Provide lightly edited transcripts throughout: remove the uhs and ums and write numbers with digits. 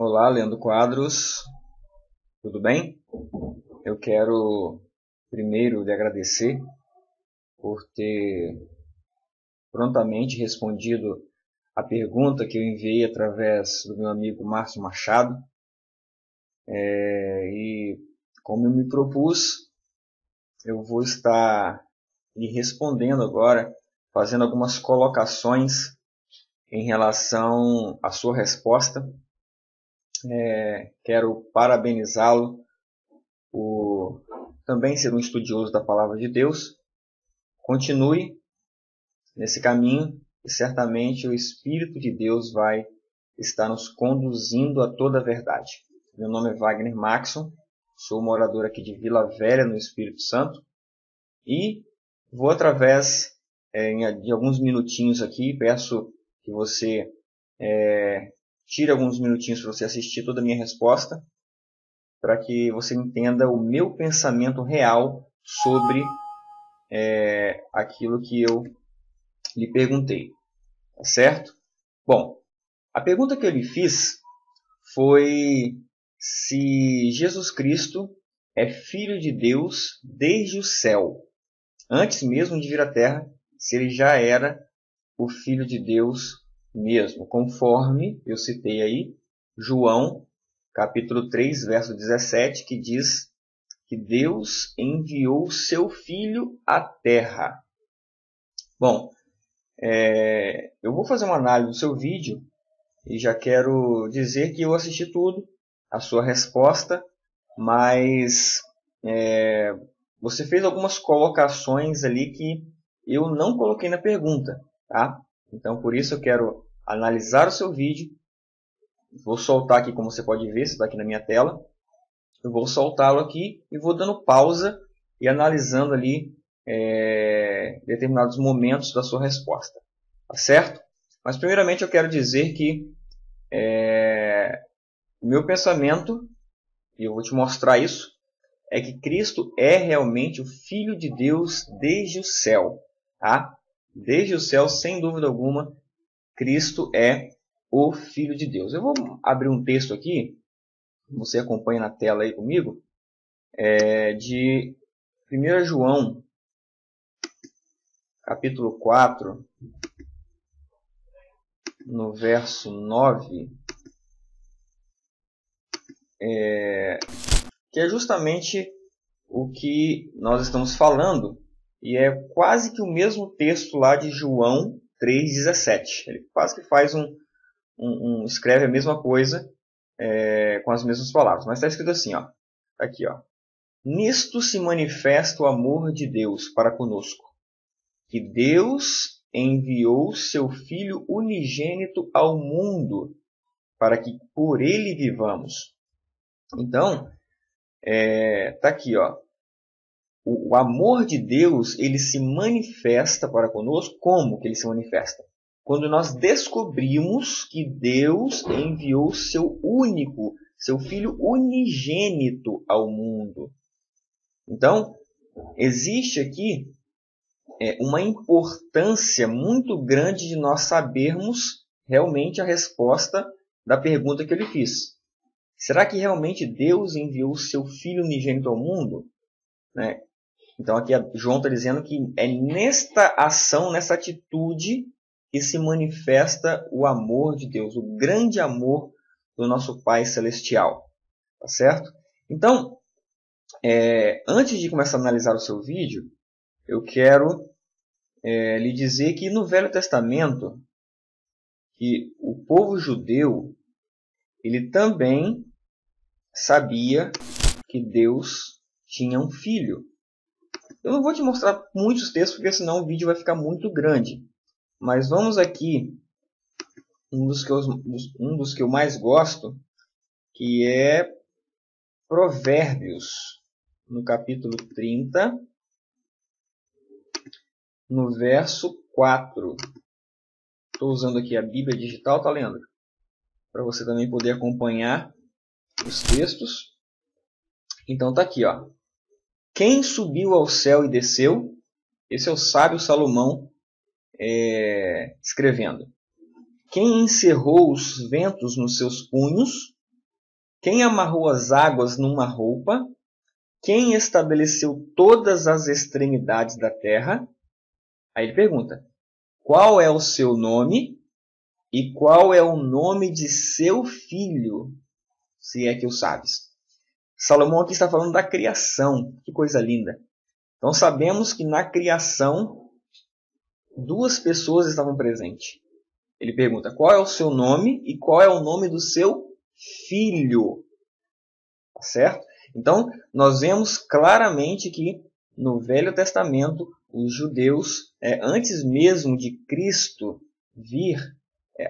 Olá, Leandro Quadros, tudo bem? Eu quero primeiro lhe agradecer por ter prontamente respondido a pergunta que eu enviei através do meu amigo Márcio Machado. E como eu me propus, eu vou estar lhe respondendo agora, fazendo algumas colocações em relação à sua resposta. Quero parabenizá-lo por também ser um estudioso da Palavra de Deus. Continue nesse caminho e certamente o Espírito de Deus vai estar nos conduzindo a toda a verdade. Meu nome é Wagner Maxson, sou morador aqui de Vila Velha, no Espírito Santo, e vou através de alguns minutinhos aqui, peço que você tire alguns minutinhos para você assistir toda a minha resposta, para que você entenda o meu pensamento real sobre aquilo que eu lhe perguntei, tá certo? Bom, a pergunta que eu lhe fiz foi se Jesus Cristo é Filho de Deus desde o céu, antes mesmo de vir à Terra, se ele já era o Filho de Deus mesmo, conforme eu citei aí, João, capítulo 3, verso 17, que diz que Deus enviou seu Filho à Terra. Bom, eu vou fazer uma análise do seu vídeo e já quero dizer que eu assisti tudo, a sua resposta, mas você fez algumas colocações ali que eu não coloquei na pergunta, tá? Então, por isso eu quero analisar o seu vídeo. Vou soltar aqui, como você pode ver, está aqui na minha tela. Eu vou soltá-lo aqui e vou dando pausa e analisando ali determinados momentos da sua resposta, tá certo? Mas primeiramente eu quero dizer que o meu pensamento, e eu vou te mostrar isso, é que Cristo é realmente o Filho de Deus desde o céu. Tá? Desde o céu, sem dúvida alguma, Cristo é o Filho de Deus. Eu vou abrir um texto aqui, você acompanha na tela aí comigo, de 1 João, capítulo 4, no verso 9, que é justamente o que nós estamos falando, e é quase que o mesmo texto lá de João 3,17. Ele quase que faz escreve a mesma coisa com as mesmas palavras, mas está escrito assim, ó, aqui, ó. Nisto se manifesta o amor de Deus para conosco, que Deus enviou seu Filho unigênito ao mundo, para que por ele vivamos. Então, tá aqui, ó. O amor de Deus, ele se manifesta para conosco. Como que ele se manifesta? Quando nós descobrimos que Deus enviou seu Filho unigênito ao mundo. Então, existe aqui uma importância muito grande de nós sabermos realmente a resposta da pergunta que eu lhe fiz. Será que realmente Deus enviou seu Filho unigênito ao mundo? Então aqui João está dizendo que é nesta ação, nessa atitude, que se manifesta o amor de Deus, o grande amor do nosso Pai Celestial. Tá certo? Então, antes de começar a analisar o seu vídeo, eu quero lhe dizer que no Velho Testamento, que o povo judeu, ele também sabia que Deus tinha um filho. Eu não vou te mostrar muitos textos, porque senão o vídeo vai ficar muito grande. Mas vamos aqui, um dos que eu mais gosto, que é Provérbios, no capítulo 30, no verso 4. Estou usando aqui a Bíblia digital, tá, Leandro? Para você também poder acompanhar os textos. Então tá aqui, ó. Quem subiu ao céu e desceu? Esse é o sábio Salomão escrevendo. Quem encerrou os ventos nos seus punhos? Quem amarrou as águas numa roupa? Quem estabeleceu todas as extremidades da terra? Aí ele pergunta, qual é o seu nome e qual é o nome de seu filho, se é que o sabes? Salomão aqui está falando da criação, que coisa linda. Então sabemos que na criação, duas pessoas estavam presentes. Ele pergunta, qual é o seu nome e qual é o nome do seu filho? Tá certo? Então, nós vemos claramente que no Velho Testamento, os judeus, antes mesmo de Cristo vir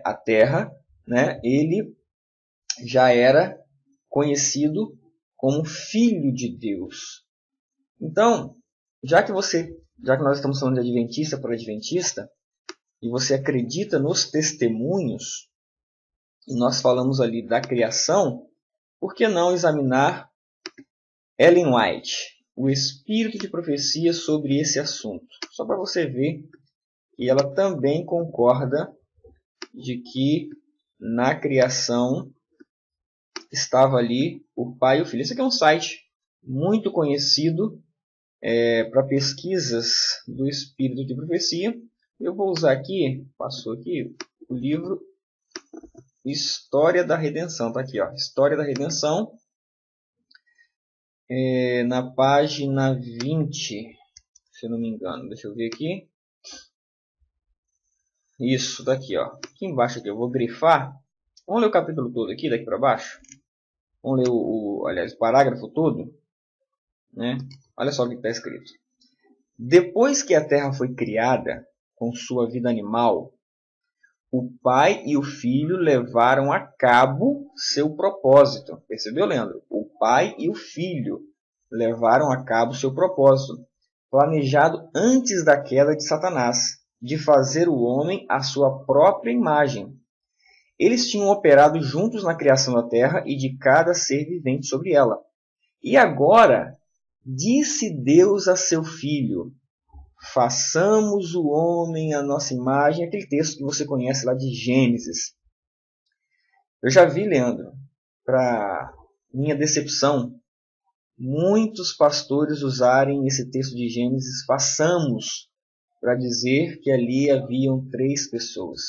à Terra, ele já era conhecido como Filho de Deus. Então, já que nós estamos falando de adventista por adventista, e você acredita nos testemunhos, e nós falamos ali da criação, por que não examinar Ellen White, o espírito de profecia sobre esse assunto? Só para você ver que ela também concorda de que na criação estava ali o pai e o filho. Esse aqui é um site muito conhecido para pesquisas do espírito de profecia. Eu vou usar aqui, passou aqui, o livro História da Redenção. Está aqui, ó, História da Redenção, na página 20, se não me engano. Deixa eu ver aqui. Isso, está aqui, ó. Aqui embaixo aqui, eu vou grifar. Vamos ler o capítulo todo aqui, daqui para baixo. Vamos ler o parágrafo todo. Olha só o que está escrito. Depois que a terra foi criada, com sua vida animal, o pai e o filho levaram a cabo seu propósito. Percebeu, Leandro? O pai e o filho levaram a cabo seu propósito, planejado antes da queda de Satanás, de fazer o homem à sua própria imagem. Eles tinham operado juntos na criação da terra e de cada ser vivente sobre ela. E agora, disse Deus a seu filho, façamos o homem à nossa imagem, aquele texto que você conhece lá de Gênesis. Eu já vi, Leandro, para minha decepção, muitos pastores usarem esse texto de Gênesis, façamos, para dizer que ali haviam 3 pessoas.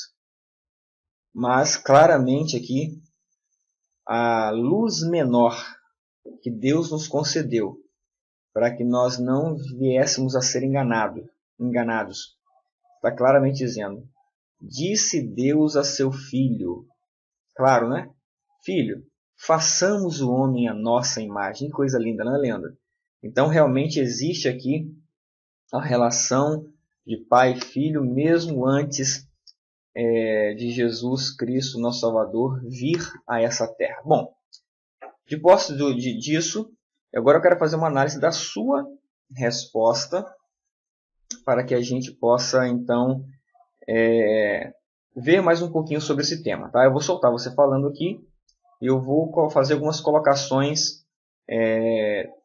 Mas claramente aqui, a luz menor que Deus nos concedeu, para que nós não viéssemos a ser enganados. Está claramente dizendo, disse Deus a seu filho. Claro, né? Filho, façamos o homem à nossa imagem. Que coisa linda, não é, Leandro? Então, realmente existe aqui a relação de pai e filho, mesmo antes de Jesus Cristo, nosso Salvador, vir a essa terra. Bom, de posse disso, agora eu quero fazer uma análise da sua resposta para que a gente possa, então, ver mais um pouquinho sobre esse tema. Tá? Eu vou soltar você falando aqui e eu vou fazer algumas colocações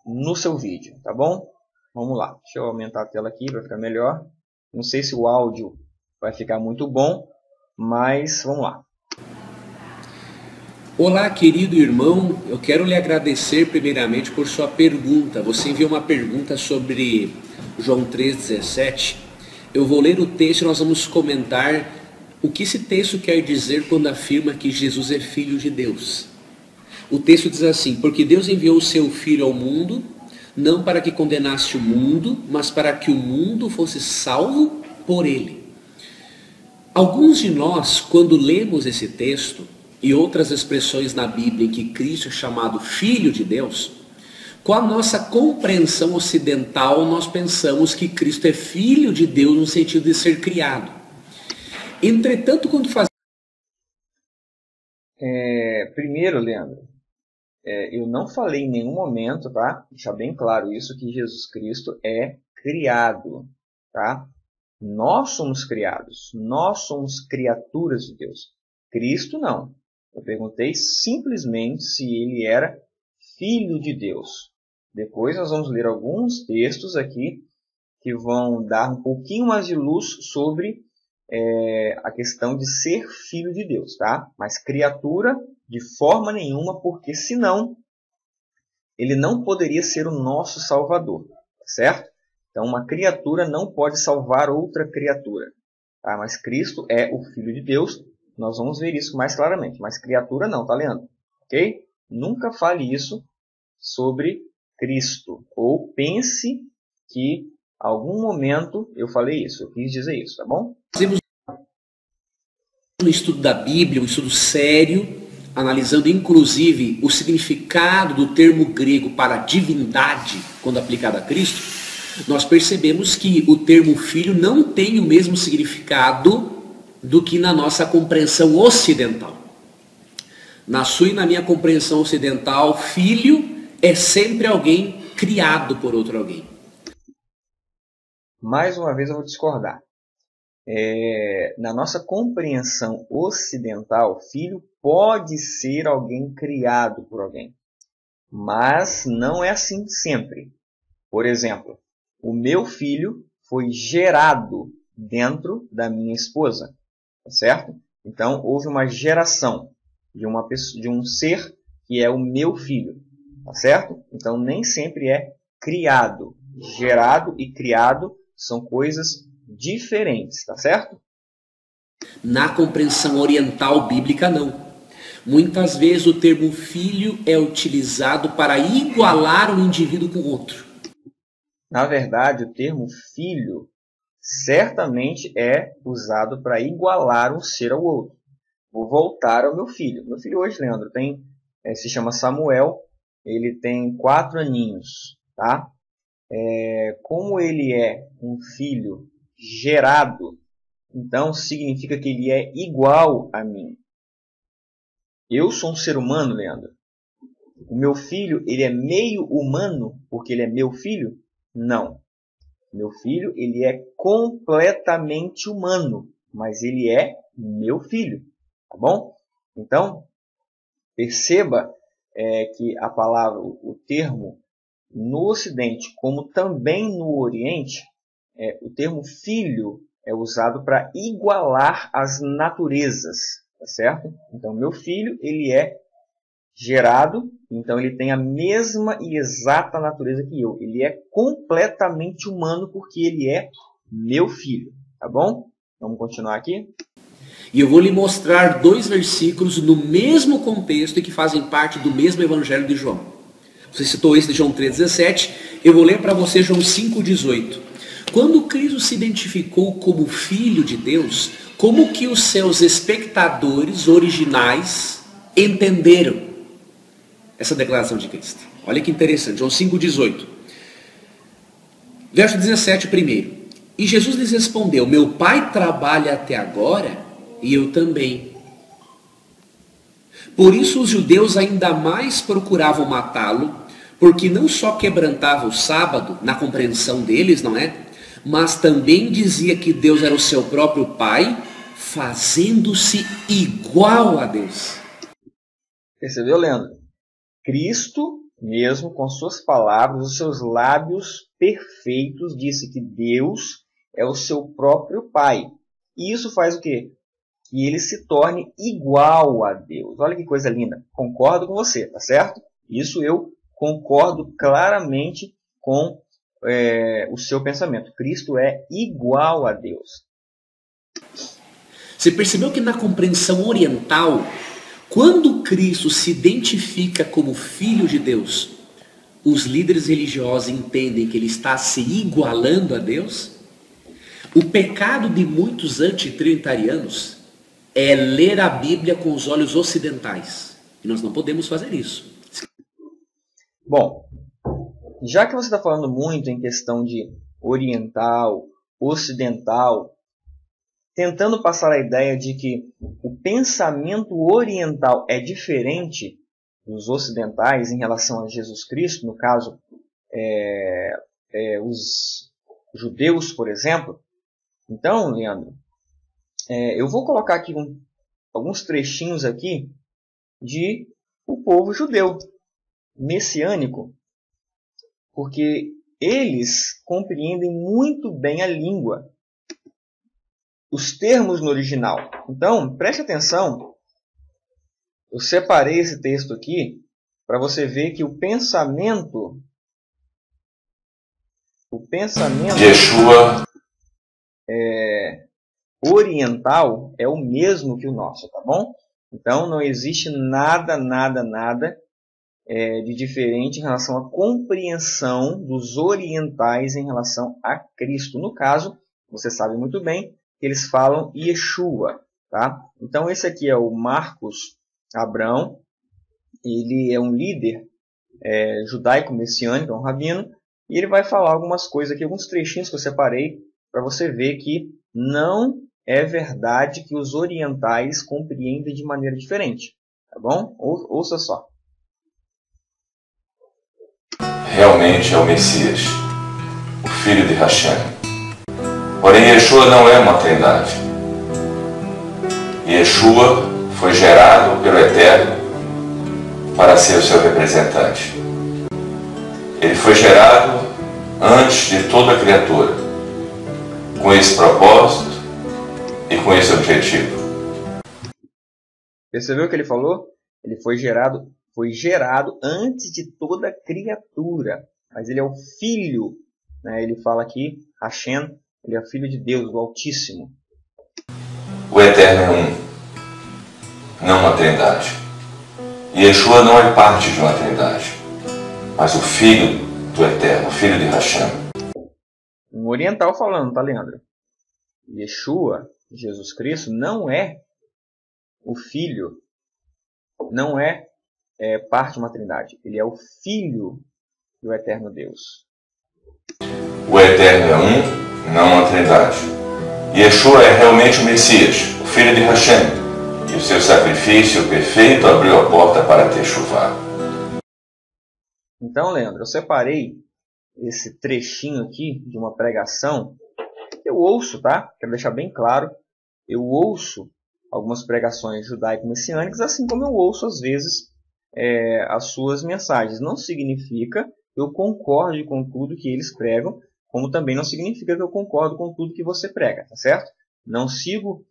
no seu vídeo, tá bom? Vamos lá. Deixa eu aumentar a tela aqui para ficar melhor. Não sei se o áudio vai ficar muito bom, mas vamos lá. Olá, querido irmão, eu quero lhe agradecer primeiramente por sua pergunta. Você enviou uma pergunta sobre João 3,17. Eu vou ler o texto e nós vamos comentar o que esse texto quer dizer quando afirma que Jesus é Filho de Deus. O texto diz assim, porque Deus enviou o seu Filho ao mundo, não para que condenasse o mundo, mas para que o mundo fosse salvo por ele. Alguns de nós, quando lemos esse texto, e outras expressões na Bíblia em que Cristo é chamado Filho de Deus, com a nossa compreensão ocidental, nós pensamos que Cristo é Filho de Deus no sentido de ser criado. Entretanto, quando fazemos... Primeiro, Leandro, eu não falei em nenhum momento, tá? Deixar bem claro isso, que Jesus Cristo é criado, tá? Nós somos criados, nós somos criaturas de Deus. Cristo não. Eu perguntei simplesmente se ele era Filho de Deus. Depois nós vamos ler alguns textos aqui que vão dar um pouquinho mais de luz sobre a questão de ser filho de Deus, tá? Mas criatura de forma nenhuma, porque senão ele não poderia ser o nosso Salvador, certo? Então uma criatura não pode salvar outra criatura, tá? Mas Cristo é o Filho de Deus, nós vamos ver isso mais claramente, mas criatura não, tá, Leandro? Ok? Nunca fale isso sobre Cristo, ou pense que em algum momento eu falei isso, eu quis dizer isso, tá bom? Fazemos um estudo da Bíblia, um estudo sério, analisando inclusive o significado do termo grego para divindade, quando aplicado a Cristo, nós percebemos que o termo filho não tem o mesmo significado do que na nossa compreensão ocidental. Na sua e na minha compreensão ocidental, filho é sempre alguém criado por outro alguém. Mais uma vez eu vou discordar. Na nossa compreensão ocidental, filho pode ser alguém criado por alguém. Mas não é assim sempre. Por exemplo, o meu filho foi gerado dentro da minha esposa, tá certo? Então houve uma geração de uma pessoa, de um ser que é o meu filho, tá certo? Então nem sempre é criado. Gerado e criado são coisas diferentes, tá certo? Na compreensão oriental bíblica, não. Muitas vezes o termo filho é utilizado para igualar um indivíduo com outro. Na verdade, o termo filho certamente é usado para igualar um ser ao outro. Vou voltar ao meu filho. Meu filho hoje, Leandro, se chama Samuel, ele tem 4 aninhos, tá? Como ele é um filho gerado, então significa que ele é igual a mim. Eu sou um ser humano, Leandro. O meu filho, ele é meio humano porque ele é meu filho? Não. Meu filho, ele é completamente humano, mas ele é meu filho, tá bom? Então, perceba que a palavra, o termo no Ocidente, como também no Oriente, o termo filho é usado para igualar as naturezas, tá certo? Então, meu filho, ele é gerado, então ele tem a mesma e exata natureza que eu. Ele é completamente humano porque ele é meu filho, tá bom? Vamos continuar aqui? E eu vou lhe mostrar 2 versículos no mesmo contexto e que fazem parte do mesmo evangelho de João. Você citou esse de João 3,17, eu vou ler para você João 5,18. Quando Cristo se identificou como Filho de Deus, como que os seus espectadores originais entenderam essa declaração de Cristo? Olha que interessante, João 5,18. Verso 17 primeiro. E Jesus lhes respondeu, meu Pai trabalha até agora e eu também. Por isso os judeus ainda mais procuravam matá-lo, porque não só quebrantava o sábado, na compreensão deles, não é? Mas também dizia que Deus era o seu próprio Pai, fazendo-se igual a Deus. Percebeu, Leandro? Cristo, mesmo com suas palavras, os seus lábios perfeitos, disse que Deus é o seu próprio Pai. E isso faz o quê? Que ele se torne igual a Deus. Olha que coisa linda. Concordo com você, tá certo? Isso eu concordo claramente com o seu pensamento. Cristo é igual a Deus. Você percebeu que na compreensão oriental, quando Cristo se identifica como Filho de Deus, os líderes religiosos entendem que ele está se igualando a Deus? O pecado de muitos antitrinitarianos é ler a Bíblia com os olhos ocidentais. E nós não podemos fazer isso. Bom, já que você está falando muito em questão de oriental, ocidental, tentando passar a ideia de que o pensamento oriental é diferente dos ocidentais em relação a Jesus Cristo, no caso, os judeus, por exemplo. Então, Leandro, eu vou colocar aqui alguns trechinhos aqui de o povo judeu, messiânico, porque eles compreendem muito bem a língua. os termos no original. Então, preste atenção. Eu separei esse texto aqui para você ver que o pensamento Yeshua oriental é o mesmo que o nosso, tá bom? Então não existe nada de diferente em relação à compreensão dos orientais em relação a Cristo. No caso, você sabe muito bem que eles falam Yeshua, tá? Então esse aqui é o Marcos Abrão, ele é um líder judaico-messiânico, é um rabino, e ele vai falar algumas coisas aqui, alguns trechinhos que eu separei para você ver que não é verdade que os orientais compreendem de maneira diferente, tá bom? Ouça só. realmente é o Messias, o filho de Hashem. Porém, Yeshua não é uma trindade. Yeshua foi gerado pelo Eterno para ser o seu representante. Ele foi gerado antes de toda a criatura, com esse propósito e com esse objetivo. Percebeu o que ele falou? Ele foi gerado antes de toda a criatura. Mas ele é o filho, né? Ele fala aqui, Hashem, ele é o filho de Deus, do Altíssimo. O Eterno é um, não uma trindade. E Yeshua não é parte de uma trindade, mas o filho do Eterno, o filho de Hashem. Um oriental falando, tá, Leandro? Yeshua, Jesus Cristo, não é o filho, não é parte de uma trindade. Ele é o filho do Eterno Deus. O Eterno é um, não uma trindade. Yeshua é realmente o Messias, o filho de Hashem. E o seu sacrifício perfeito abriu a porta para Teshuvá. Então, Leandro, eu separei esse trechinho aqui de uma pregação. Eu ouço, tá? Quero deixar bem claro. Eu ouço algumas pregações judaico-messiânicas, assim como eu ouço, às vezes, as suas mensagens. Não significa que eu concorde com tudo que eles pregam, como também não significa que eu concordo com tudo que você prega, tá certo? Não sigo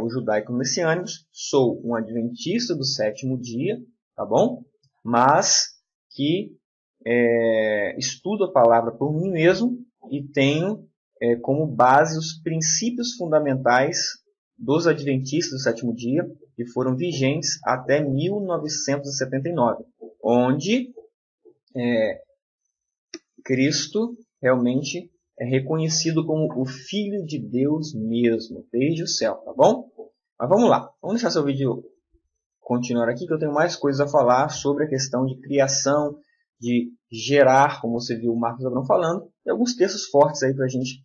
os judaico-messiânicos, sou um adventista do sétimo dia, tá bom? Mas que estudo a palavra por mim mesmo e tenho como base os princípios fundamentais dos adventistas do sétimo dia, que foram vigentes até 1979, onde Cristo realmente é reconhecido como o Filho de Deus mesmo, desde o céu, tá bom? Mas vamos lá, vamos deixar seu vídeo continuar aqui, que eu tenho mais coisas a falar sobre a questão de criação, de gerar, como você viu o Marcos Abrão falando, e alguns textos fortes aí para a gente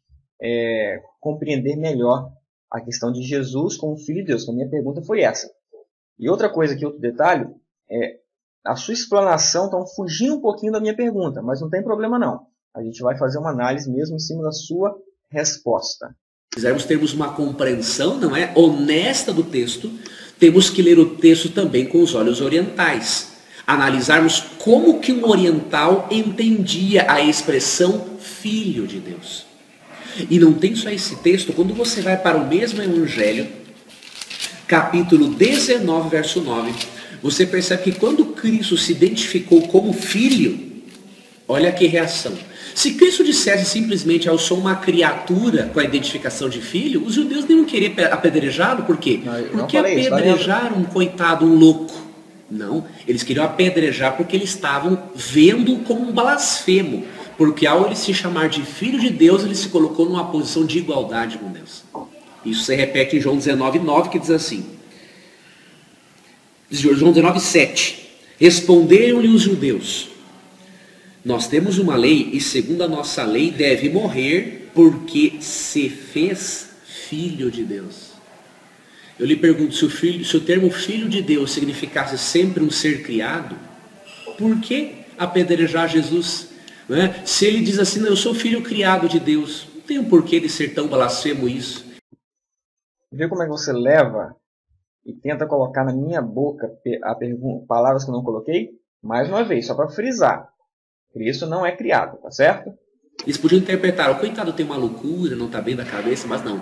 compreender melhor a questão de Jesus como Filho de Deus, que a minha pergunta foi essa. E outra coisa aqui, outro detalhe, a sua explanação está fugindo um pouquinho da minha pergunta, mas não tem problema não. A gente vai fazer uma análise mesmo em cima da sua resposta. Se quisermos termos uma compreensão, não é, honesta do texto, temos que ler o texto também com os olhos orientais. Analisarmos como que um oriental entendia a expressão Filho de Deus. E não tem só esse texto, quando você vai para o mesmo Evangelho, capítulo 19, verso 9, você percebe que quando Cristo se identificou como Filho, olha que reação. Se Cristo dissesse simplesmente, eu sou uma criatura com a identificação de filho, os judeus nem iam querer apedrejá-lo, por quê? Porque apedrejar um coitado, um louco. Não, eles queriam apedrejar porque eles estavam vendo como um blasfemo. Porque ao ele se chamar de filho de Deus, ele se colocou numa posição de igualdade com Deus. Isso se repete em João 19:9, que diz assim. João 19:7. Responderam-lhe os judeus: nós temos uma lei e segundo a nossa lei deve morrer porque se fez filho de Deus. Eu lhe pergunto, se o termo filho de Deus significasse sempre um ser criado, por que apedrejar Jesus? Não é? Se ele diz assim, eu sou filho criado de Deus, não tem um porquê de ser tão blasfemo isso. Vê como é que você leva e tenta colocar na minha boca palavras que eu não coloquei? Mais uma vez, só para frisar. Cristo não é criado, tá certo? Eles podiam interpretar, o coitado tem uma loucura, não está bem da cabeça, mas não.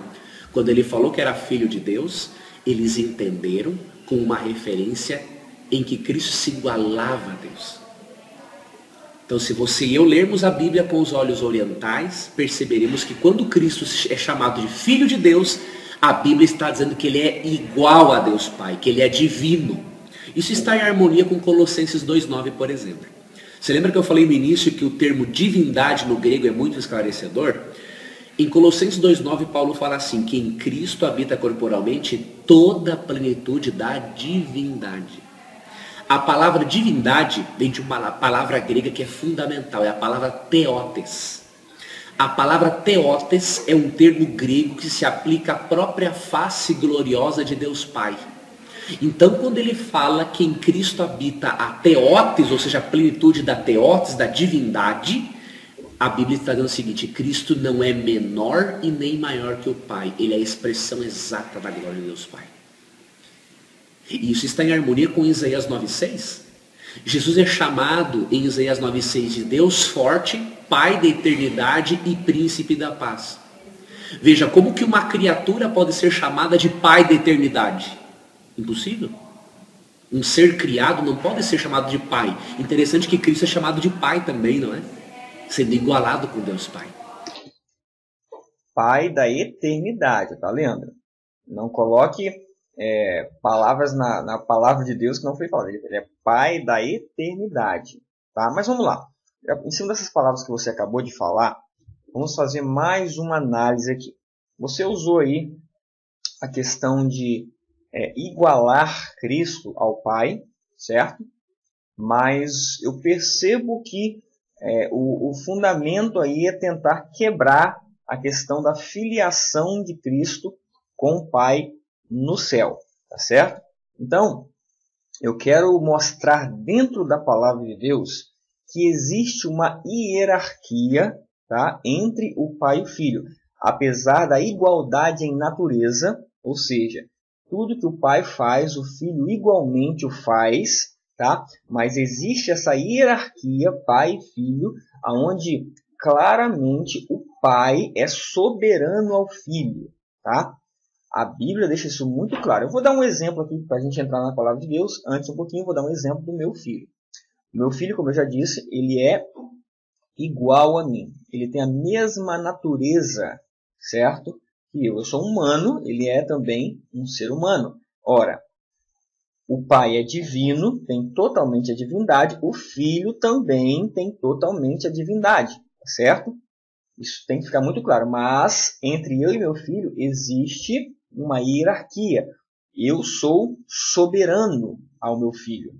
Quando ele falou que era filho de Deus, eles entenderam com uma referência em que Cristo se igualava a Deus. Então, se você e eu lermos a Bíblia com os olhos orientais, perceberemos que quando Cristo é chamado de Filho de Deus, a Bíblia está dizendo que ele é igual a Deus Pai, que ele é divino. Isso está em harmonia com Colossenses 2,9, por exemplo. Você lembra que eu falei no início que o termo divindade no grego é muito esclarecedor? Em Colossenses 2,9, Paulo fala assim, que em Cristo habita corporalmente toda a plenitude da divindade. A palavra divindade vem de uma palavra grega que é fundamental, é a palavra theotes. A palavra theotes é um termo grego que se aplica à própria face gloriosa de Deus Pai. Então, quando ele fala que em Cristo habita a theotes, ou seja, a plenitude da theotes, da divindade, a Bíblia está dizendo o seguinte, Cristo não é menor e nem maior que o Pai, ele é a expressão exata da glória de Deus Pai. E isso está em harmonia com Isaías 9,6. Jesus é chamado em Isaías 9,6 de Deus forte, Pai da eternidade e príncipe da paz. Veja, como que uma criatura pode ser chamada de Pai da eternidade? Impossível. Um ser criado não pode ser chamado de Pai. Interessante que Cristo é chamado de Pai também, não é? Sendo igualado com Deus Pai. Pai da eternidade, tá, Leandro? Não coloque palavras na palavra de Deus que não foi falado. Ele é Pai da eternidade, tá? Mas vamos lá. Em cima dessas palavras que você acabou de falar, vamos fazer mais uma análise aqui. Você usou aí a questão de igualar Cristo ao Pai, certo? Mas eu percebo que o fundamento aí é tentar quebrar a questão da filiação de Cristo com o Pai no céu, tá certo? Então, eu quero mostrar dentro da palavra de Deus que existe uma hierarquia, tá, entre o Pai e o Filho. Apesar da igualdade em natureza, ou seja, tudo que o Pai faz, o Filho igualmente o faz, tá? Mas existe essa hierarquia, Pai e Filho, onde claramente o Pai é soberano ao Filho, tá? A Bíblia deixa isso muito claro. Eu vou dar um exemplo aqui para a gente entrar na palavra de Deus. Antes um pouquinho, eu vou dar um exemplo do meu filho. O meu filho, como eu já disse, ele é igual a mim. Ele tem a mesma natureza, certo? Que eu. Eu sou humano, ele é também um ser humano. Ora, o Pai é divino, tem totalmente a divindade. O Filho também tem totalmente a divindade, certo? Isso tem que ficar muito claro. Mas entre eu e meu filho existe uma hierarquia. Eu sou soberano ao meu filho.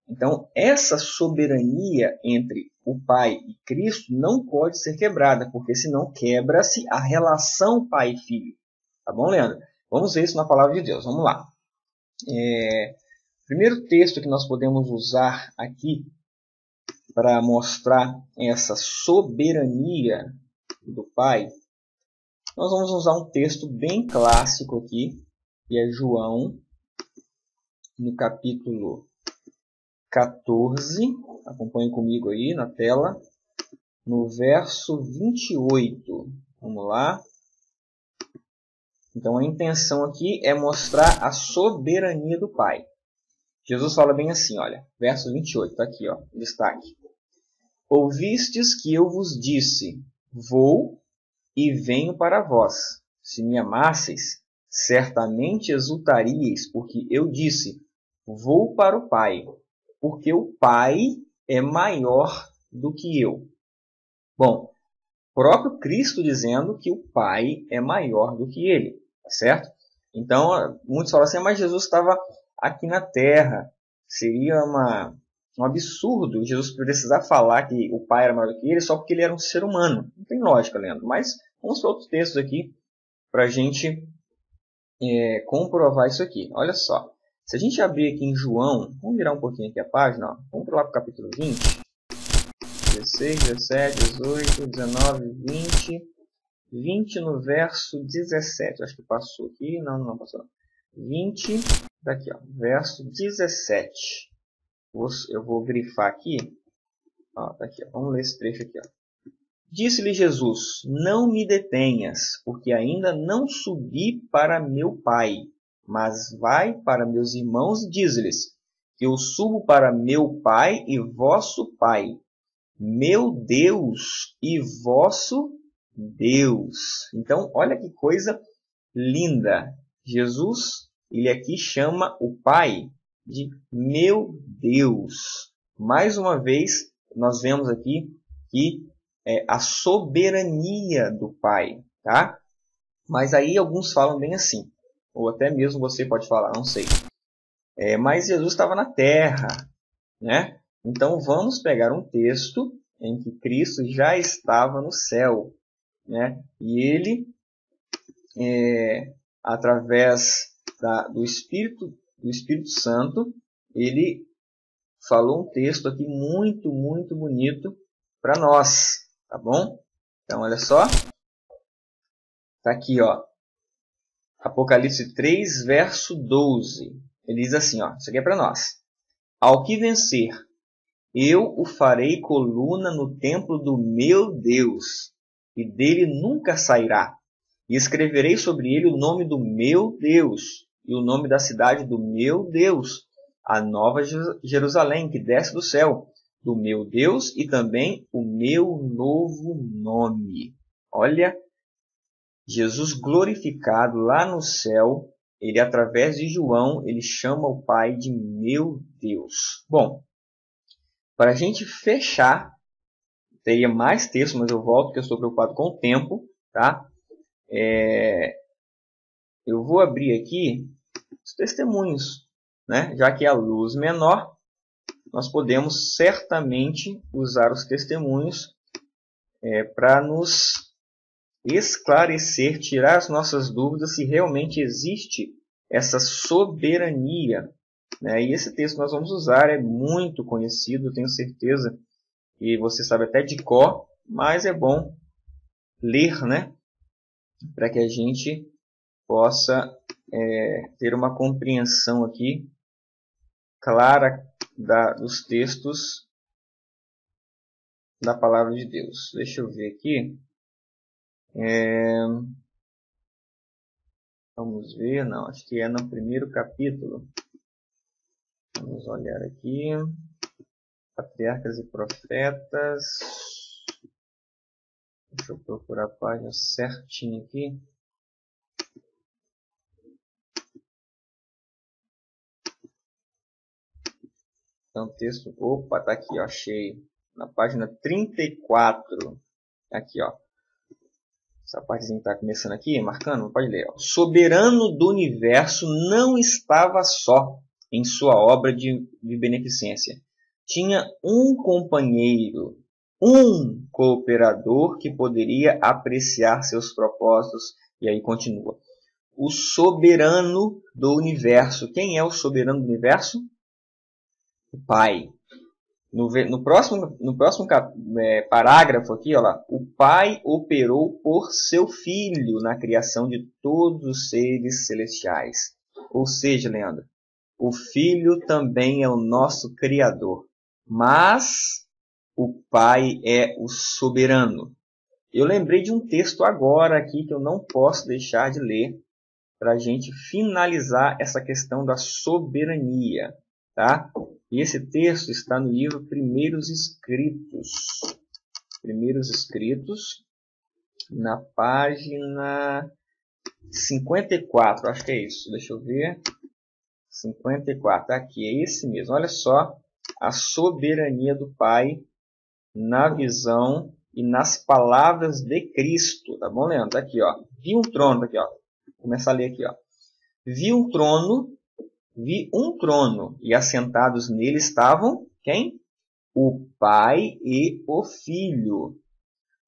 Então, essa soberania entre o Pai e Cristo não pode ser quebrada, porque senão quebra-se a relação pai e filho. Tá bom, Leandro? Vamos ver isso na palavra de Deus. Vamos lá. O primeiro texto que nós podemos usar aqui para mostrar essa soberania do Pai, nós vamos usar um texto bem clássico aqui, que é João, no capítulo 14, acompanhe comigo aí na tela, no verso 28. Vamos lá. Então a intenção aqui é mostrar a soberania do Pai. Jesus fala bem assim, olha, verso 28, está aqui, ó, destaque. Ouvistes que eu vos disse, vou e venho para vós. Se me amasseis, certamente exultaríeis, porque eu disse, vou para o Pai, porque o Pai é maior do que eu. Bom, próprio Cristo dizendo que o Pai é maior do que ele, tá certo? Então, muitos falam assim, mas Jesus estava aqui na Terra. Seria um absurdo Jesus precisar falar que o Pai era maior do que ele só porque ele era um ser humano. Não tem lógica, Leandro. Mas vamos para outros textos aqui para a gente comprovar isso aqui. Olha só. Se a gente abrir aqui em João, vamos virar um pouquinho aqui a página, ó. Vamos lá para o capítulo 20. 16, 17, 18, 19, 20. 20 no verso 17. Acho que passou aqui. Não passou. 20, daqui, ó, verso 17. Eu vou grifar aqui. Ó, tá aqui, ó. Vamos ler esse trecho aqui. Ó. Disse-lhe Jesus: Não me detenhas, porque ainda não subi para meu Pai, mas vai para meus irmãos e diz-lhes que eu subo para meu Pai e vosso Pai, meu Deus e vosso Deus. Então, olha que coisa linda. Jesus, ele aqui chama o Pai de meu Deus. Mais uma vez, nós vemos aqui que é a soberania do Pai, tá? Mas aí alguns falam bem assim, ou até mesmo você pode falar, não sei. Mas Jesus estava na terra, né? Então vamos pegar um texto em que Cristo já estava no céu, né? E ele, através do Espírito Santo, ele falou um texto aqui muito, muito bonito para nós, tá bom? Então olha só, tá aqui, ó, Apocalipse 3, verso 12. Ele diz assim, ó, isso aqui é para nós. Ao que vencer, eu o farei coluna no templo do meu Deus, e dele nunca sairá. E escreverei sobre ele o nome do meu Deus, e o nome da cidade do meu Deus, a nova Jerusalém, que desce do céu, do meu Deus, e também o meu novo nome. Olha, Jesus glorificado lá no céu, ele através de João, ele chama o Pai de meu Deus. Bom, para a gente fechar, teria mais texto, mas eu volto porque eu estou preocupado com o tempo, tá? Eu vou abrir aqui os testemunhos, né? Já que é a luz menor, nós podemos certamente usar os testemunhos para nos esclarecer, tirar as nossas dúvidas se realmente existe essa soberania, né? E esse texto que nós vamos usar é muito conhecido, tenho certeza que você sabe até de cor, mas é bom ler, né? Para que a gente possa ter uma compreensão aqui clara dos textos da palavra de Deus. Deixa eu ver aqui. Vamos ver, não, acho que é no primeiro capítulo. Vamos olhar aqui. Patriarcas e Profetas. Deixa eu procurar a página certinha aqui. Então, texto. Opa, tá aqui, ó, achei. Na página 34. Aqui, ó. Essa partezinha que está começando aqui, marcando, pode ler. Ó. Soberano do universo não estava só em sua obra de beneficência. Tinha um companheiro, um cooperador que poderia apreciar seus propósitos. E aí continua. O soberano do universo. Quem é o soberano do universo? O Pai. No próximo parágrafo aqui, ó lá, o Pai operou por seu Filho na criação de todos os seres celestiais. Ou seja, Leandro, o Filho também é o nosso Criador, mas o Pai é o soberano. Eu lembrei de um texto agora aqui que eu não posso deixar de ler para a gente finalizar essa questão da soberania, tá? E esse texto está no livro Primeiros Escritos. Primeiros Escritos, na página 54, acho que é isso. Deixa eu ver. 54, aqui, é esse mesmo. Olha só a soberania do Pai na visão e nas palavras de Cristo. Tá bom, Leandro? Tá aqui, ó. Vi um trono, tá aqui, ó. Vou começar a ler aqui, ó. Vi um trono, e assentados nele estavam, quem? O Pai e o Filho.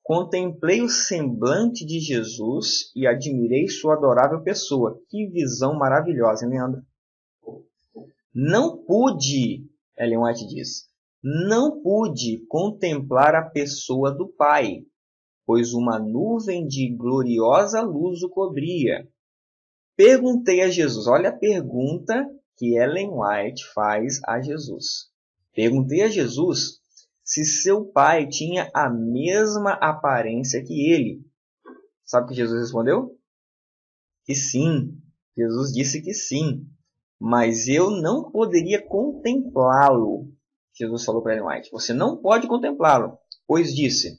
Contemplei o semblante de Jesus e admirei sua adorável pessoa. Que visão maravilhosa, hein, Leandro? Não pude, Ellen White diz, não pude contemplar a pessoa do Pai, pois uma nuvem de gloriosa luz o cobria. Perguntei a Jesus, olha a pergunta que Ellen White faz a Jesus. Perguntei a Jesus se seu pai tinha a mesma aparência que ele. Sabe o que Jesus respondeu? Que sim. Jesus disse que sim. Mas eu não poderia contemplá-lo. Jesus falou para Ellen White. Você não pode contemplá-lo. Pois disse,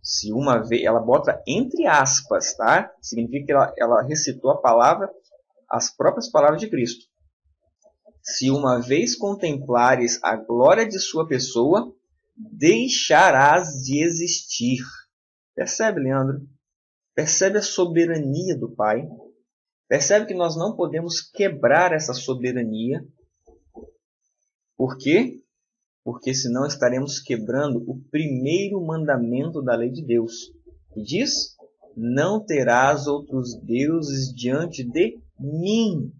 se uma vez... Ela bota entre aspas, tá? Significa que ela recitou a palavra, as próprias palavras de Cristo. Se uma vez contemplares a glória de sua pessoa, deixarás de existir. Percebe, Leandro? Percebe a soberania do Pai? Percebe que nós não podemos quebrar essa soberania? Por quê? Porque senão estaremos quebrando o primeiro mandamento da lei de Deus. Que diz, não terás outros deuses diante de mim.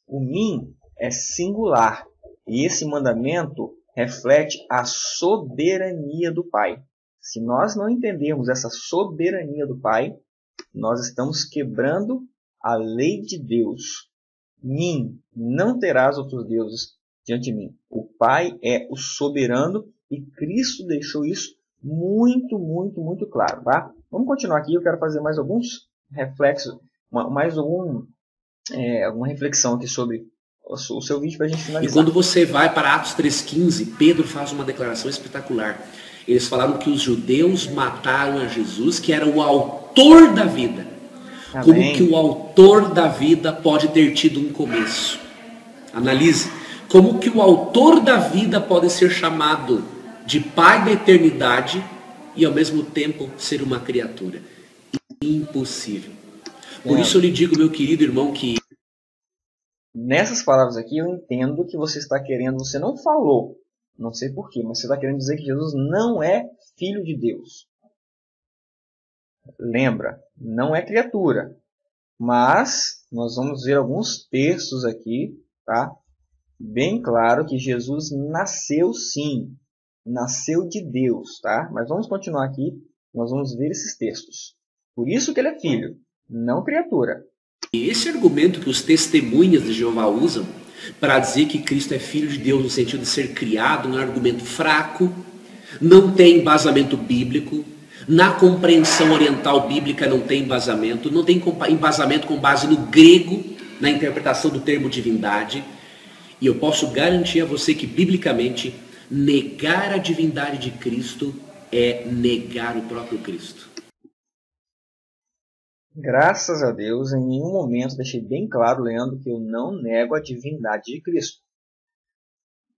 O mim é singular. E esse mandamento reflete a soberania do Pai. Se nós não entendermos essa soberania do Pai, nós estamos quebrando a lei de Deus. Mim, não terás outros deuses diante de mim. O Pai é o soberano e Cristo deixou isso muito, muito, muito claro. Tá? Vamos continuar aqui. Eu quero fazer mais alguns reflexos, alguma reflexão aqui sobre o seu vídeo para a gente finalizar. E quando você vai para Atos 3,15, Pedro faz uma declaração espetacular. Eles falaram que os judeus mataram a Jesus, que era o autor da vida. Amém. Como que o autor da vida pode ter tido um começo? Analise. Como que o autor da vida pode ser chamado de pai da eternidade e ao mesmo tempo ser uma criatura? Impossível. Por isso eu lhe digo, meu querido irmão, que nessas palavras aqui eu entendo que você está querendo, você não falou, não sei porquê, mas você está querendo dizer que Jesus não é filho de Deus. Lembra, não é criatura. Mas nós vamos ver alguns textos aqui, tá? Bem claro que Jesus nasceu sim, nasceu de Deus, tá? Mas vamos continuar aqui, nós vamos ver esses textos. Por isso que ele é filho, não criatura. Esse argumento que os testemunhas de Jeová usam para dizer que Cristo é filho de Deus no sentido de ser criado, é um argumento fraco, não tem embasamento bíblico, na compreensão oriental bíblica não tem embasamento, não tem embasamento com base no grego, na interpretação do termo divindade, e eu posso garantir a você que biblicamente negar a divindade de Cristo é negar o próprio Cristo. Graças a Deus, em nenhum momento deixei bem claro, Leandro, que eu não nego a divindade de Cristo.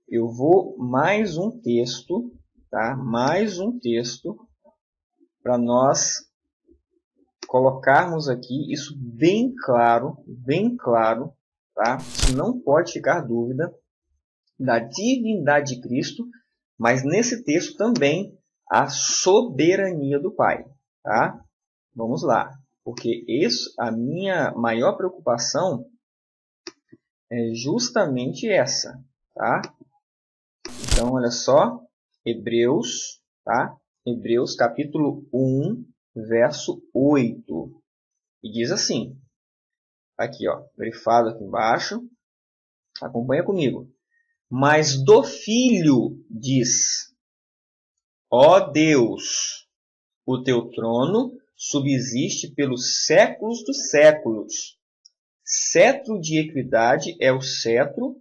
Eu vou mais um texto, tá? Mais um texto para nós colocarmos aqui isso bem claro, tá? Isso não pode ficar dúvida da divindade de Cristo, mas nesse texto também a soberania do Pai, tá? Vamos lá. Porque a minha maior preocupação é justamente essa, tá? Então, olha só, Hebreus, tá? Hebreus capítulo 1, verso 8. E diz assim, aqui ó, grifado aqui embaixo, acompanha comigo. Mas do Filho diz, ó Deus, o teu trono subsiste pelos séculos dos séculos. Cetro de equidade é o cetro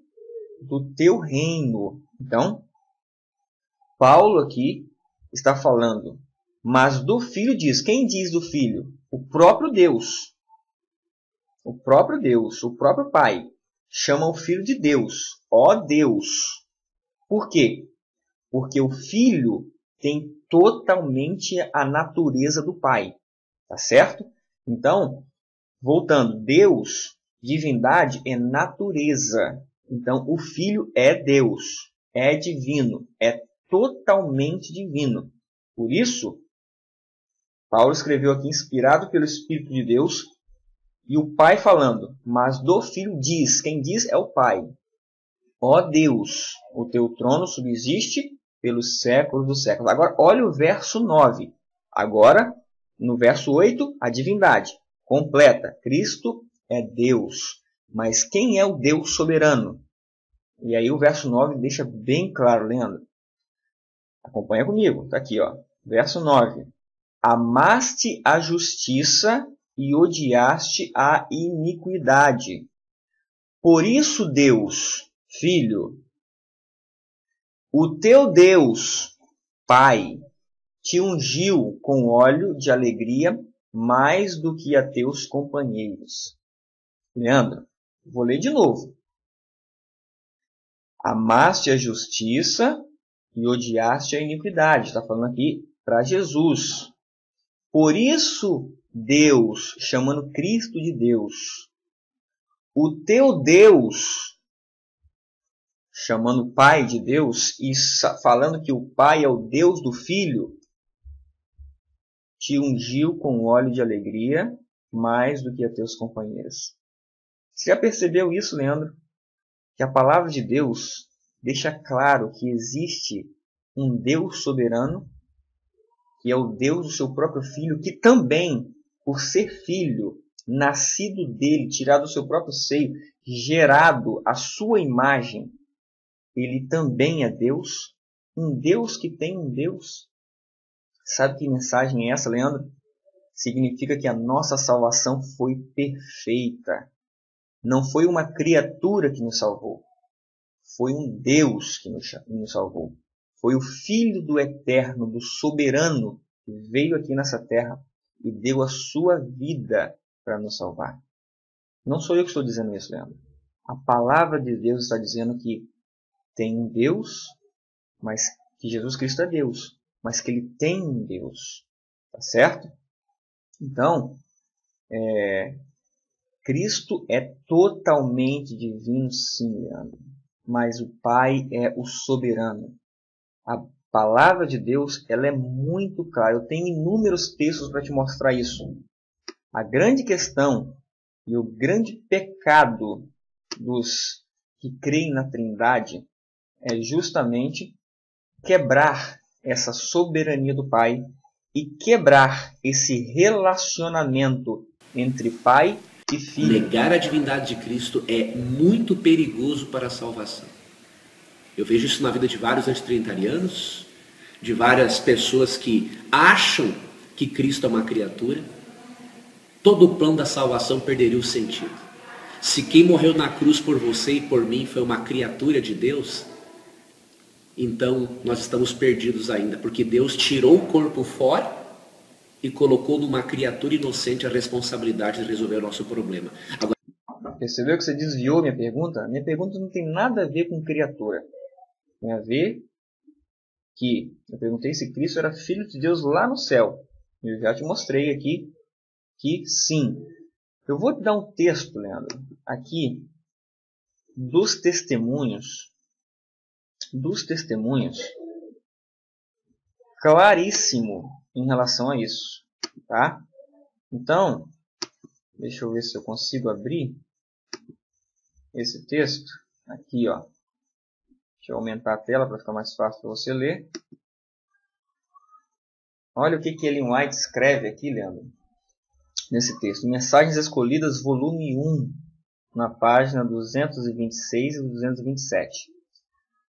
do teu reino. Então, Paulo aqui está falando, mas do Filho diz. Quem diz do Filho? O próprio Deus. O próprio Deus, o próprio Pai. Chama o Filho de Deus. Ó Deus. Por quê? Porque o Filho tem totalmente a natureza do Pai. Tá certo? Então, voltando, Deus, divindade é natureza. Então, o Filho é Deus, é divino, é totalmente divino. Por isso, Paulo escreveu aqui, inspirado pelo Espírito de Deus, e o Pai falando, mas do Filho diz, quem diz é o Pai. Ó Deus, o teu trono subsiste pelos séculos dos séculos. Agora, olha o verso 9. Agora, no verso 8, a divindade completa. Cristo é Deus. Mas quem é o Deus soberano? E aí o verso 9 deixa bem claro, Leandro. Acompanha comigo, está aqui, ó, verso 9. Amaste a justiça e odiaste a iniquidade. Por isso, Deus, Filho, o teu Deus, Pai, te ungiu com óleo de alegria mais do que a teus companheiros. Leandro, vou ler de novo. Amaste a justiça e odiaste a iniquidade. Está falando aqui para Jesus. Por isso, Deus, chamando Cristo de Deus, o teu Deus, chamando o Pai de Deus, e falando que o Pai é o Deus do Filho, te ungiu com óleo de alegria mais do que a teus companheiros. Você já percebeu isso, Leandro? Que a palavra de Deus deixa claro que existe um Deus soberano, que é o Deus do seu próprio Filho, que também, por ser filho, nascido dele, tirado do seu próprio seio, gerado à sua imagem, ele também é Deus, um Deus que tem um Deus. Sabe que mensagem é essa, Leandro? Significa que a nossa salvação foi perfeita. Não foi uma criatura que nos salvou. Foi um Deus que nos salvou. Foi o Filho do Eterno, do Soberano, que veio aqui nessa terra e deu a sua vida para nos salvar. Não sou eu que estou dizendo isso, Leandro. A palavra de Deus está dizendo que tem um Deus, mas que Jesus Cristo é Deus, mas que ele tem um Deus. Tá certo? Então, Cristo é totalmente divino, sim, Leandro. Mas o Pai é o soberano. A palavra de Deus, ela é muito clara. Eu tenho inúmeros textos para te mostrar isso. A grande questão e o grande pecado dos que creem na Trindade é justamente quebrar essa soberania do Pai e quebrar esse relacionamento entre Pai e Filho. Negar a divindade de Cristo é muito perigoso para a salvação. Eu vejo isso na vida de vários antitrinitarianos, de várias pessoas que acham que Cristo é uma criatura. Todo o plano da salvação perderia o sentido. Se quem morreu na cruz por você e por mim foi uma criatura de Deus, então nós estamos perdidos ainda, porque Deus tirou o corpo fora e colocou numa criatura inocente a responsabilidade de resolver o nosso problema. Agora, percebeu que você desviou minha pergunta? Minha pergunta não tem nada a ver com criatura. Tem a ver que eu perguntei se Cristo era Filho de Deus lá no céu. Eu já te mostrei aqui que sim. Eu vou te dar um texto, Leandro, aqui dos testemunhos, claríssimo em relação a isso, tá? Então, deixa eu ver se eu consigo abrir esse texto aqui, ó. Deixa eu aumentar a tela para ficar mais fácil para você ler. Olha o que Ellen White escreve aqui, Leandro, nesse texto. Mensagens Escolhidas, volume 1, na página 226 e 227.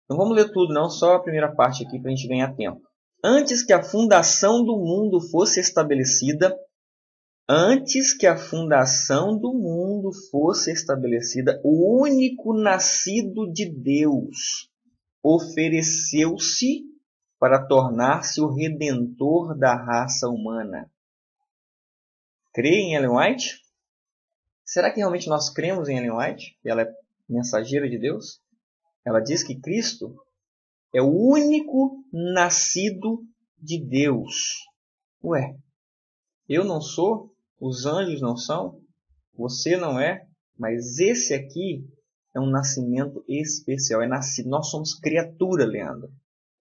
Não vamos ler tudo, não, só a primeira parte aqui para a gente ganhar tempo. Antes que a fundação do mundo fosse estabelecida, o único nascido de Deus ofereceu-se para tornar-se o redentor da raça humana. Crê em Ellen White? Será que realmente nós cremos em Ellen White? Que ela é mensageira de Deus? Ela diz que Cristo é o único nascido de Deus. Ué, eu não sou, os anjos não são, você não é, mas esse aqui é um nascimento especial, é nascido. Nós somos criatura, Leandro.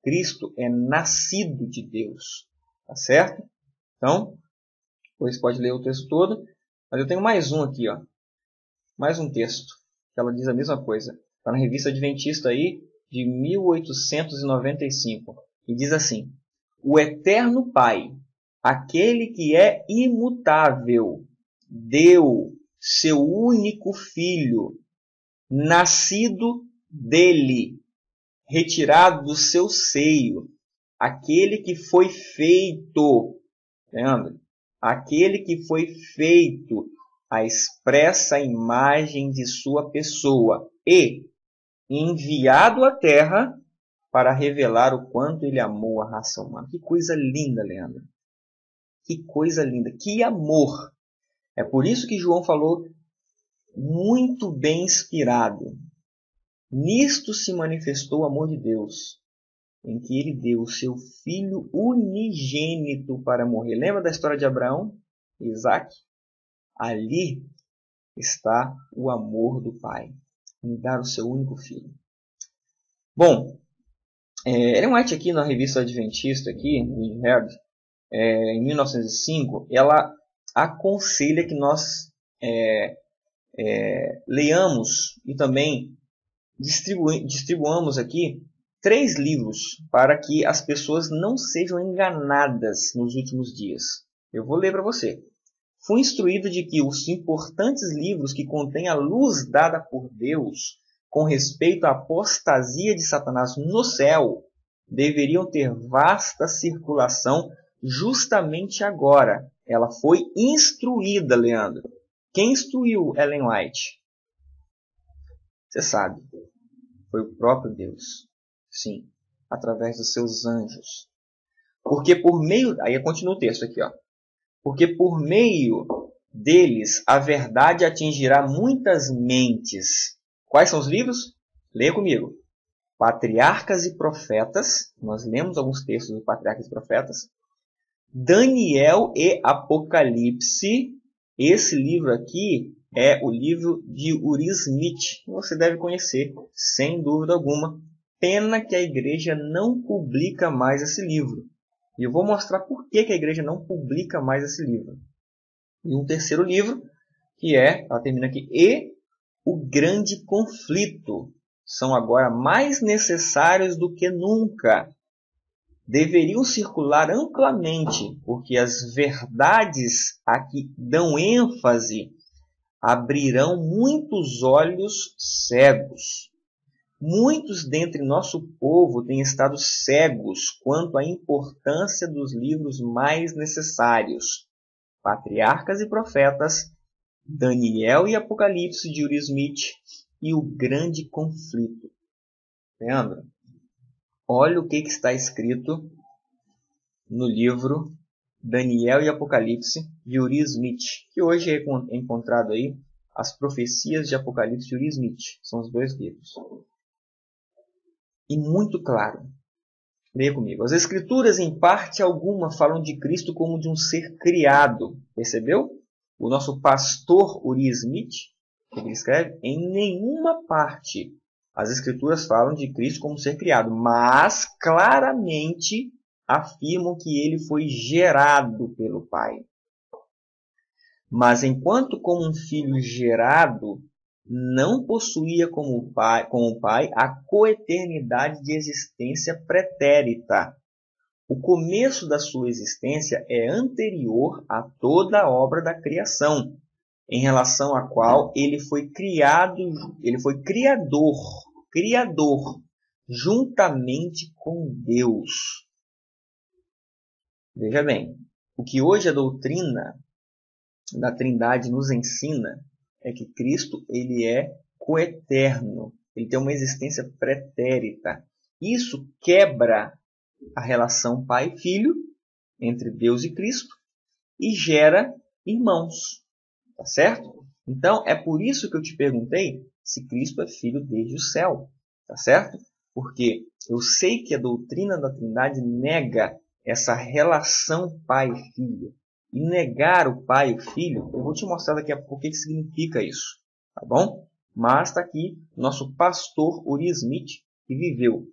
Cristo é nascido de Deus, tá certo? Então, depois pode ler o texto todo, mas eu tenho mais um aqui, ó. Mais um texto, que ela diz a mesma coisa. Está na Revista Adventista aí, de 1895. E diz assim: o Eterno Pai, aquele que é imutável, deu seu único Filho, nascido dele, retirado do seu seio, aquele que foi feito, Leandro, aquele que foi feito a expressa imagem de sua pessoa e enviado à Terra para revelar o quanto ele amou a raça humana. Que coisa linda, Leandro. Que coisa linda. Que amor. É por isso que João falou muito bem inspirado. Nisto se manifestou o amor de Deus, em que ele deu o seu filho unigênito para morrer. Lembra da história de Abraão e Isaac? Ali está o amor do Pai, em dar o seu único filho. Bom, Ellen White aqui na revista Adventista, aqui, em 1905, ela aconselha que nós leiamos e também distribuamos aqui 3 livros para que as pessoas não sejam enganadas nos últimos dias. Eu vou ler para você. Fui instruído de que os importantes livros que contêm a luz dada por Deus com respeito à apostasia de Satanás no céu deveriam ter vasta circulação justamente agora. Ela foi instruída, Leandro. Quem instruiu Ellen White? Você sabe. Foi o próprio Deus. Sim, através dos seus anjos. Porque por meio... Aí continua o texto aqui, ó. Porque por meio deles a verdade atingirá muitas mentes. Quais são os livros? Leia comigo. Patriarcas e Profetas. Nós lemos alguns textos do Patriarcas e Profetas. Daniel e Apocalipse. Esse livro aqui é o livro de Uri Smith, que você deve conhecer, sem dúvida alguma. Pena que a igreja não publica mais esse livro. E eu vou mostrar por que a igreja não publica mais esse livro. E um terceiro livro, que ela termina aqui, e o Grande Conflito. São agora mais necessários do que nunca. Deveriam circular amplamente, porque as verdades a que dão ênfase abrirão muitos olhos cegos. Muitos dentre nosso povo têm estado cegos quanto à importância dos livros mais necessários. Patriarcas e Profetas, Daniel e Apocalipse de Uri Smith e o Grande Conflito. Leandro, olha o que está escrito no livro Daniel e Apocalipse de Uri Smith, que hoje é encontrado aí as profecias de Apocalipse de Uri Smith. São os 2 livros. E muito claro. Leia comigo. As Escrituras, em parte alguma, falam de Cristo como de um ser criado. Percebeu? O nosso pastor Uri Smith, que ele escreve, em nenhuma parte as Escrituras falam de Cristo como um ser criado, mas claramente afirmam que ele foi gerado pelo Pai. Mas enquanto como um filho gerado, não possuía com o Pai a coeternidade de existência pretérita. O começo da sua existência é anterior a toda a obra da criação, em relação à qual ele foi criador, juntamente com Deus. Veja bem, o que hoje a doutrina da Trindade nos ensina é que Cristo ele é coeterno, ele tem uma existência pretérita. Isso quebra a relação pai e filho entre Deus e Cristo e gera irmãos, tá certo? Então é por isso que eu te perguntei se Cristo é filho desde o céu, tá certo? Porque eu sei que a doutrina da Trindade nega essa relação pai e filho. E negar o pai e o filho, eu vou te mostrar daqui a pouco o que significa isso, tá bom? Mas está aqui nosso pastor Uri Smith, que viveu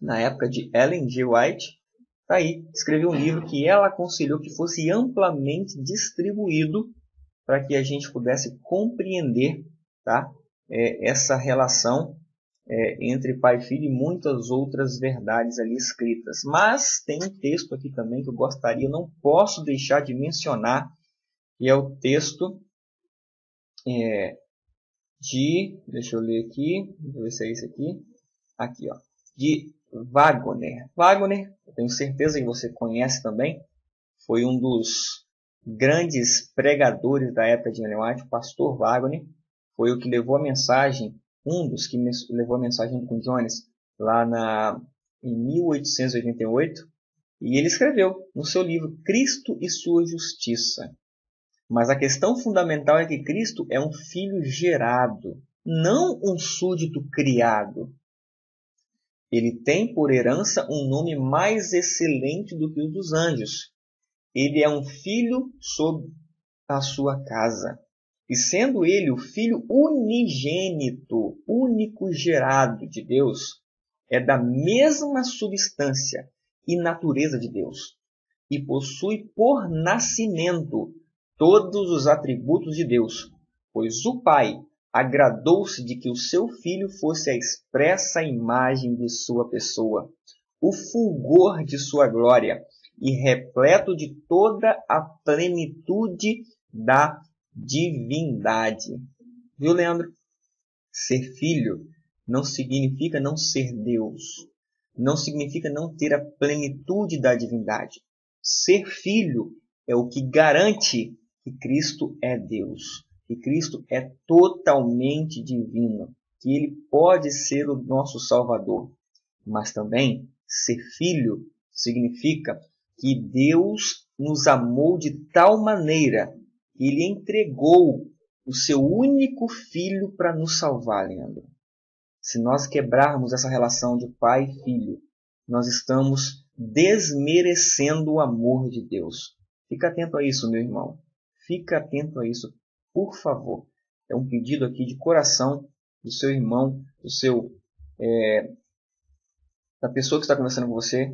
na época de Ellen G. White, está aí, escreveu um livro que ela aconselhou que fosse amplamente distribuído para que a gente pudesse compreender, tá? Essa relação entre pai e filho e muitas outras verdades ali escritas. Mas tem um texto aqui também que eu gostaria, não posso deixar de mencionar, que é o texto deixa eu ler aqui, deixa eu ver se é esse aqui, ó, de Wagner. Wagner, eu tenho certeza que você conhece também, foi um dos grandes pregadores da época de Ellen White, o pastor Wagner, foi o que levou a mensagem, um dos que levou a mensagem com Jones lá em 1888, e ele escreveu no seu livro Cristo e Sua Justiça. Mas a questão fundamental é que Cristo é um filho gerado, não um súdito criado. Ele tem por herança um nome mais excelente do que o dos anjos. Ele é um filho sob a sua casa. E sendo ele o filho unigênito, único gerado de Deus, é da mesma substância e natureza de Deus. E possui por nascimento todos os atributos de Deus, pois o Pai agradou-se de que o seu Filho fosse a expressa imagem de sua pessoa, o fulgor de sua glória, e repleto de toda a plenitude da divindade. Viu, Leandro? Ser filho não significa não ser Deus. Não significa não ter a plenitude da divindade. Ser filho é o que garante que Cristo é Deus, que Cristo é totalmente divino, que Ele pode ser o nosso Salvador. Mas também, ser filho significa que Deus nos amou de tal maneira que Ele entregou o seu único Filho para nos salvar, Leandro. Se nós quebrarmos essa relação de pai e filho, nós estamos desmerecendo o amor de Deus. Fica atento a isso, meu irmão. Fica atento a isso, por favor. É um pedido aqui de coração do seu irmão, da pessoa que está conversando com você,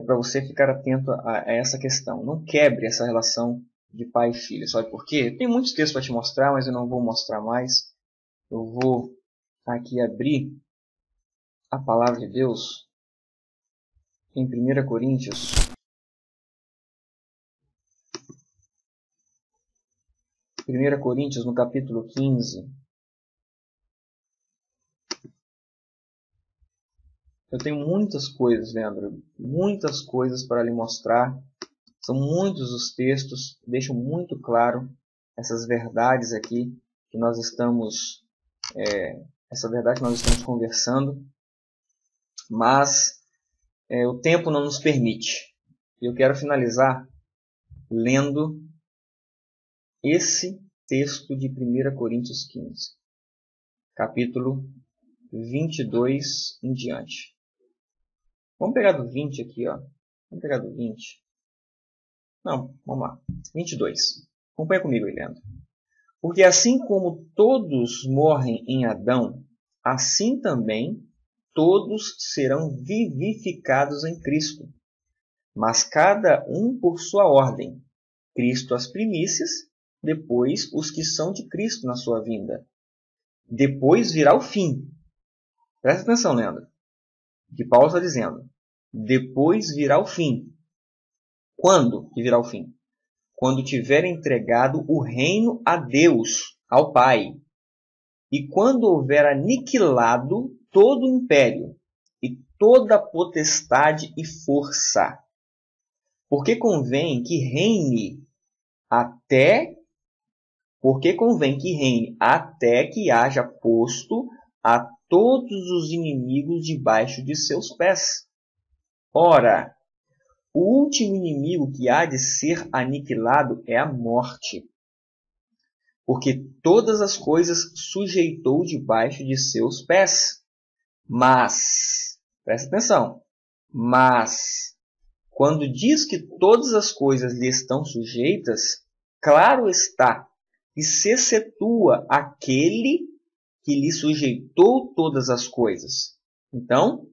para você ficar atento a essa questão. Não quebre essa relação de pai e filho. Sabe por quê? Tem muitos textos para te mostrar, mas eu não vou mostrar mais. Eu vou aqui abrir a palavra de Deus em 1 Coríntios. 1 Coríntios, no capítulo 15. Eu tenho muitas coisas, Leandro, muitas coisas para lhe mostrar. São muitos os textos, deixam muito claro essas verdades aqui que nós estamos, essa verdade que nós estamos conversando, mas o tempo não nos permite. Eu quero finalizar lendo esse texto de 1 Coríntios 15, capítulo 22 em diante. Vamos pegar do 20 aqui, ó. Vamos pegar do 20. Não, vamos lá. 22. Acompanha comigo aí, Leandro. Porque assim como todos morrem em Adão, assim também todos serão vivificados em Cristo. Mas cada um por sua ordem. Cristo as primícias, depois os que são de Cristo na sua vinda. Depois virá o fim. Presta atenção, Leandro. O que Paulo está dizendo. Depois virá o fim. Quando que virá o fim? Quando tiver entregado o reino a Deus, ao Pai. E quando houver aniquilado todo o império e toda potestade e força. Porque convém que reine até que haja posto a todos os inimigos debaixo de seus pés. Ora, o último inimigo que há de ser aniquilado é a morte, porque todas as coisas sujeitou debaixo de seus pés. Mas, presta atenção, mas, quando diz que todas as coisas lhe estão sujeitas, claro está que se excetua aquele que lhe sujeitou todas as coisas. Então,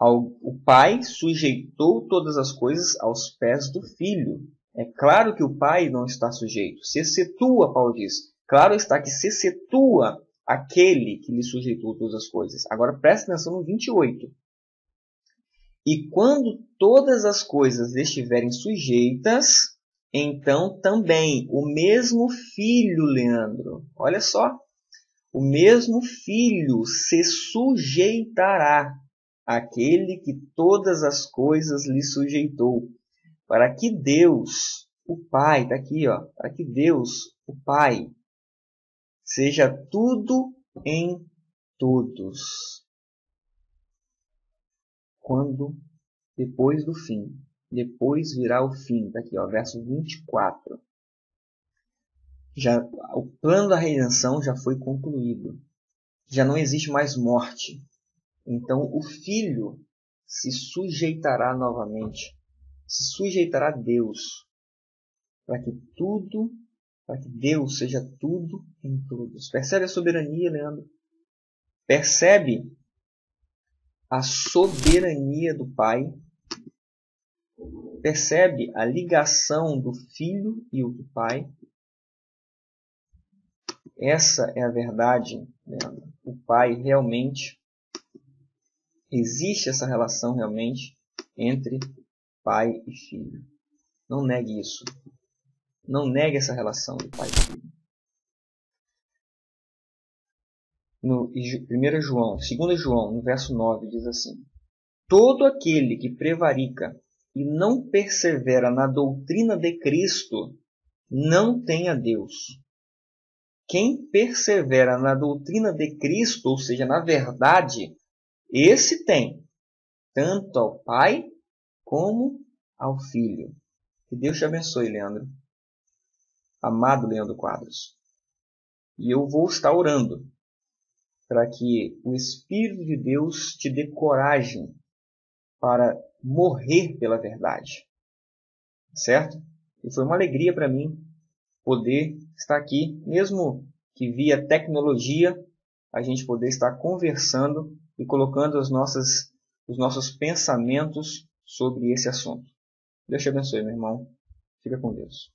o Pai sujeitou todas as coisas aos pés do Filho. É claro que o Pai não está sujeito. Se excetua, Paulo diz. Claro está que se excetua aquele que lhe sujeitou todas as coisas. Agora presta atenção no 28. E quando todas as coisas lhe estiverem sujeitas, então também o mesmo Filho, Leandro. Olha só. o mesmo Filho se sujeitará àquele que todas as coisas lhe sujeitou, para que Deus, o Pai, está aqui, ó, para que Deus, o Pai, seja tudo em todos. Quando, depois do fim, depois virá o fim, está aqui, ó, verso 24. Já, o plano da redenção já foi concluído. Já não existe mais morte. Então o Filho se sujeitará novamente. Se sujeitará a Deus. Para que Deus seja tudo em todos. Percebe a soberania, Leandro? Percebe a soberania do Pai? Percebe a ligação do Filho e do Pai? Essa é a verdade, Leandro. O Pai realmente, existe essa relação realmente entre Pai e Filho. Não negue isso. Não negue essa relação de Pai e Filho. No 1 João, 2 João, no verso 9, diz assim: todo aquele que prevarica e não persevera na doutrina de Cristo não tem a Deus. Quem persevera na doutrina de Cristo, ou seja, na verdade, esse tem tanto ao Pai como ao Filho. Que Deus te abençoe, Leandro. Amado Leandro Quadros. E eu vou estar orando para que o Espírito de Deus te dê coragem para morrer pela verdade. Certo? E foi uma alegria para mim poder estar aqui, mesmo que via tecnologia, a gente poder estar conversando e colocando os nossos pensamentos sobre esse assunto. Deus te abençoe, meu irmão. Fica com Deus.